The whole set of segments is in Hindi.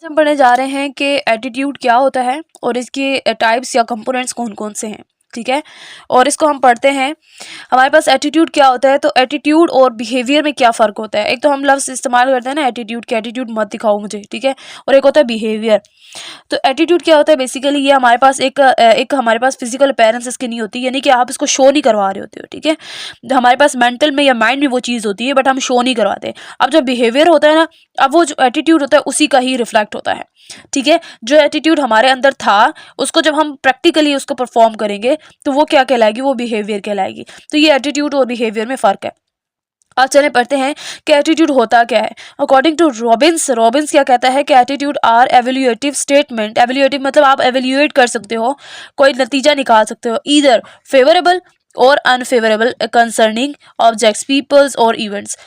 आज हम पढ़ने जा रहे हैं कि एटीट्यूड क्या होता है और इसके टाइप्स या कंपोनेंट्स कौन कौन से हैं। ठीक है, और इसको हम पढ़ते हैं। हमारे पास एटीट्यूड क्या होता है, तो एटीट्यूड और बिहेवियर में क्या फ़र्क होता है। एक तो हम लफ्ज़ इस्तेमाल करते हैं ना एटीट्यूड के, एटीट्यूड मत दिखाओ मुझे, ठीक है, और एक होता है बिहेवियर। तो एटीट्यूड क्या होता है, बेसिकली ये हमारे पास एक हमारे पास फिजिकल अपीयरेंस इसकी नहीं होती, यानी कि आप इसको शो नहीं करवा रहे होते हो। ठीक है, हमारे पास मेंटल में या माइंड में वो चीज़ होती है बट हम शो नहीं करवाते। अब जो बिहेवियर होता है ना, अब वो जो एटीट्यूड होता है उसी का ही रिफ्लेक्ट होता है। ठीक है, जो एटीट्यूड हमारे अंदर था उसको जब हम प्रैक्टिकली उसको परफॉर्म करेंगे तो वो क्या कहलाएगी, वो बिहेवियर कहलाएगी। तो ये एटीट्यूड और बिहेवियर में फ़र्क है। अब चले पढ़ते हैं कि एटीट्यूड होता क्या है। अकॉर्डिंग टू रॉबिन्स क्या कहता है कि एटीट्यूड आर एवेल्यूएटिव स्टेटमेंट। एवेल्यूएटिव मतलब आप एवेल्यूएट कर सकते हो, कोई नतीजा निकाल सकते हो, ईदर फेवरेबल और अनफेवरेबल कंसर्निंग ऑब्जेक्ट्स, पीपल्स और इवेंट्स।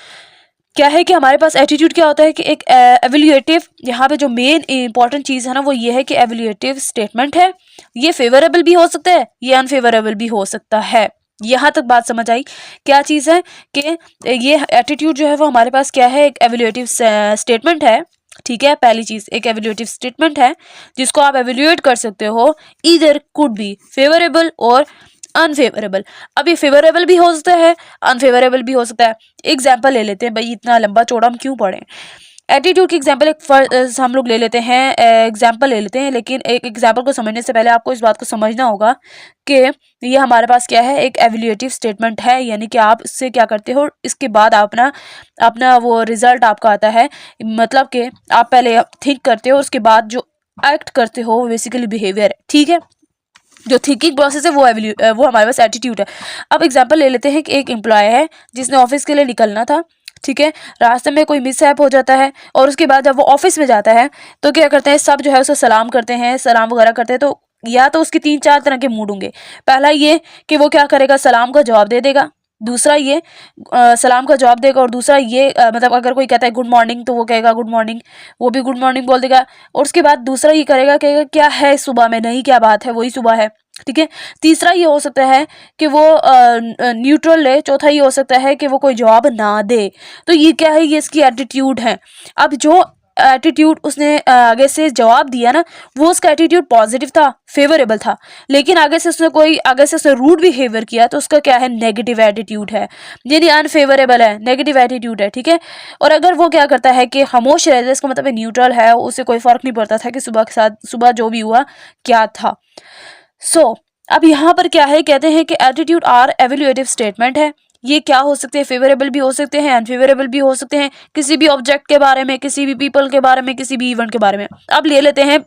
क्या है कि हमारे पास एटीट्यूड क्या होता है कि एक एवेल्यूएटिव, यहाँ पे जो मेन इंपॉर्टेंट चीज़ है ना वो ये है कि एवेल्यूएटिव स्टेटमेंट है। ये फेवरेबल भी हो सकता है, ये अनफेवरेबल भी हो सकता है। यहाँ तक बात समझ आई। क्या चीज़ है कि ये एटीट्यूड जो है वो हमारे पास क्या है, एक एवेल्यूएटिव स्टेटमेंट है। ठीक है, पहली चीज़ एक एवेल्यूएटिव स्टेटमेंट है जिसको आप एवेल्यूएट कर सकते हो, ईदर कुड बी फेवरेबल और अनफेवरेबल। अब ये फेवरेबल भी हो सकता है, अनफेवरेबल भी हो सकता है। एग्जाम्पल ले लेते हैं भाई, इतना लंबा चौड़ा हम क्यों पढ़ें। एटीट्यूड की एग्जाम्पल हम लोग ले लेते हैं, एग्जाम्पल ले लेते हैं, लेकिन एक एग्जाम्पल को समझने से पहले आपको इस बात को समझना होगा कि ये हमारे पास क्या है, एक एवेल्यूएटिव स्टेटमेंट है, यानी कि आप इससे क्या करते हो, इसके बाद अपना अपना वो रिजल्ट आपका आता है। मतलब कि आप पहले थिंक करते हो, उसके बाद जो एक्ट करते हो वो बेसिकली बिहेवियर है। ठीक है, जो थिंकिंग प्रोसेस है वो हमारे पास एटीट्यूड है। अब एग्जांपल ले लेते हैं कि एक एम्प्लॉय है जिसने ऑफिस के लिए निकलना था। ठीक है, रास्ते में कोई मिसहैप हो जाता है और उसके बाद जब वो ऑफिस में जाता है तो क्या करते हैं, सब जो है उसे सलाम करते हैं, सलाम वगैरह करते हैं। तो या तो उसके 3-4 तरह के मूड होंगे। पहला ये कि वो क्या करेगा, सलाम का जवाब दे देगा। दूसरा ये सलाम का जवाब देगा, और दूसरा ये मतलब अगर कोई कहता है गुड मॉर्निंग तो वो कहेगा गुड मॉर्निंग, वो भी गुड मॉर्निंग बोल देगा। और उसके बाद दूसरा ये करेगा, कहेगा क्या है सुबह में, नहीं क्या बात है, वही सुबह है। ठीक है, तीसरा ये हो सकता है कि वो न्यूट्रल ले। चौथा ये हो सकता है कि वो कोई जवाब ना दे। तो ये क्या है, ये इसकी एटीट्यूड है। अब जो एटीट्यूड उसने आगे से जवाब दिया ना, वो उसका एटीट्यूड पॉजिटिव था, फेवरेबल था। लेकिन आगे से उसने रूड बिहेवियर किया तो उसका क्या है, नेगेटिव एटीट्यूड है, यानी अनफेवरेबल है, नेगेटिव एटीट्यूड है। ठीक है, और अगर वो क्या करता है कि खामोश रहता है, इसका मतलब न्यूट्रल है, उसे कोई फर्क नहीं पड़ता था कि सुबह के साथ सुबह जो भी हुआ क्या था। अब यहाँ पर क्या है, कहते हैं कि एटीट्यूड आर एवेल्यूएटिव स्टेटमेंट है। ये क्या हो सकते हैं, फेवरेबल भी हो सकते हैं, अनफेवरेबल भी हो सकते हैं, किसी भी ऑब्जेक्ट के बारे में, किसी भी पीपल के बारे में, किसी भी इवेंट के बारे में। अब ले लेते हैं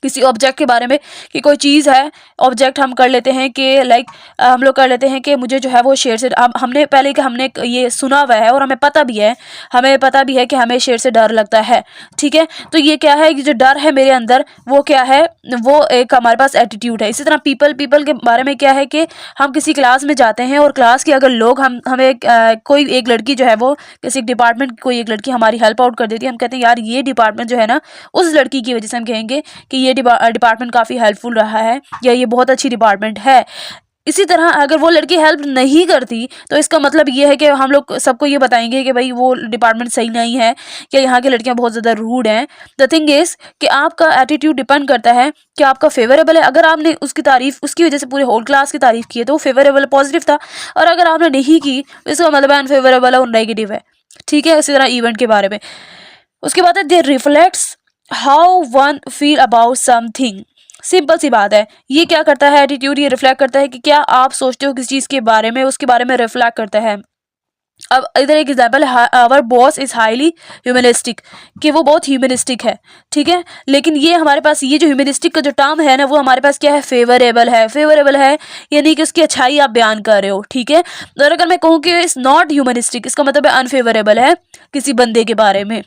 किसी ऑब्जेक्ट के बारे में कि कोई चीज़ है, ऑब्जेक्ट हम कर लेते हैं कि लाइक हम लोग कर लेते हैं कि मुझे जो है वो शेर से, हमने पहले कि हमने ये सुना हुआ है और हमें पता भी है कि हमें शेर से डर लगता है। ठीक है, तो ये क्या है कि जो डर है मेरे अंदर वो क्या है, वो एक हमारे पास एटीट्यूड है। इसी तरह पीपल के बारे में क्या है कि हम किसी क्लास में जाते हैं और क्लास के अगर लोग हमें कोई एक लड़की जो है वो किसी डिपार्टमेंट की कोई एक लड़की हमारी हेल्प आउट कर देती है, हम कहते हैं यार ये डिपार्टमेंट जो है ना, उस लड़की की वजह से हम कहेंगे कि ये डिपार्टमेंट काफ़ी हेल्पफुल रहा है या ये बहुत अच्छी डिपार्टमेंट है। इसी तरह अगर वो लड़की हेल्प नहीं करती तो इसका मतलब ये है कि हम लोग सबको ये बताएंगे कि भाई वो डिपार्टमेंट सही नहीं है या यहाँ की लड़कियाँ बहुत ज़्यादा रूड हैं। द थिंग इज़ कि आपका एटीट्यूड डिपेंड करता है कि आपका फेवरेबल है। अगर आपने उसकी तारीफ़, उसकी वजह से पूरे होल क्लास की तारीफ़ की है तो वो फेवरेबल पॉजिटिव था, और अगर आपने नहीं की तो इसका मतलब अनफेवरेबल है और नेगेटिव है। ठीक है, इसी तरह इवेंट के बारे में। उसके बाद है they reflects how one feel about something. Simple सी बात है, ये क्या करता है एटीट्यूड, ये रिफ्लेक्ट करता है कि क्या आप सोचते हो किसी चीज़ के बारे में, उसके बारे में रिफ्लेक्ट करता है। अब इधर एक एग्जाम्पल है, our boss is highly humanistic, कि वो बहुत ह्यूमनिस्टिक है। ठीक है, लेकिन ये हमारे पास ये जो ह्यूमनिस्टिक का जो टर्म है ना, वो हमारे पास क्या है, फेवरेबल है, यानी कि उसकी अच्छाई आप बयान कर रहे हो। ठीक है, और अगर मैं कहूँ कि इट्स नॉट ह्यूमनिस्टिक, इसका मतलब है अनफेवरेबल है किसी बंदे के बारे में।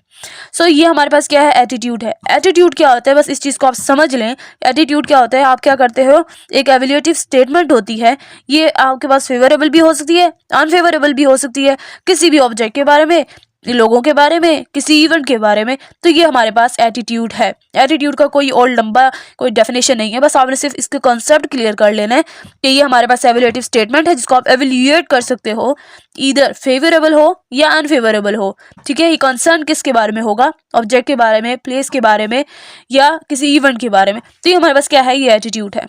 ये हमारे पास क्या है, एटीट्यूड है। एटीट्यूड क्या होता है, बस इस चीज़ को आप समझ लें। एटीट्यूड क्या होता है, आप क्या करते हो, एक एवेल्यूएटिव स्टेटमेंट होती है। ये आपके पास फेवरेबल भी हो सकती है, अनफेवरेबल भी हो सकती है, किसी भी ऑब्जेक्ट के बारे में, लोगों के बारे में, किसी इवेंट के बारे में, तो ये हमारे पास एटीट्यूड है। एटीट्यूड का कोई और लंबा कोई डेफिनेशन नहीं है, बस आपने सिर्फ इसके कॉन्सेप्ट क्लियर कर लेना है कि ये हमारे पास एवेल्यूएटिव स्टेटमेंट है जिसको आप एवेल्यूएट कर सकते हो, इधर फेवरेबल हो या अनफेवरेबल हो। ठीक है, ये कंसर्न किसके बारे में होगा, ऑब्जेक्ट के बारे में, प्लेस के बारे में या किसी इवेंट के बारे में, तो ये हमारे पास क्या है, ये एटीट्यूड है।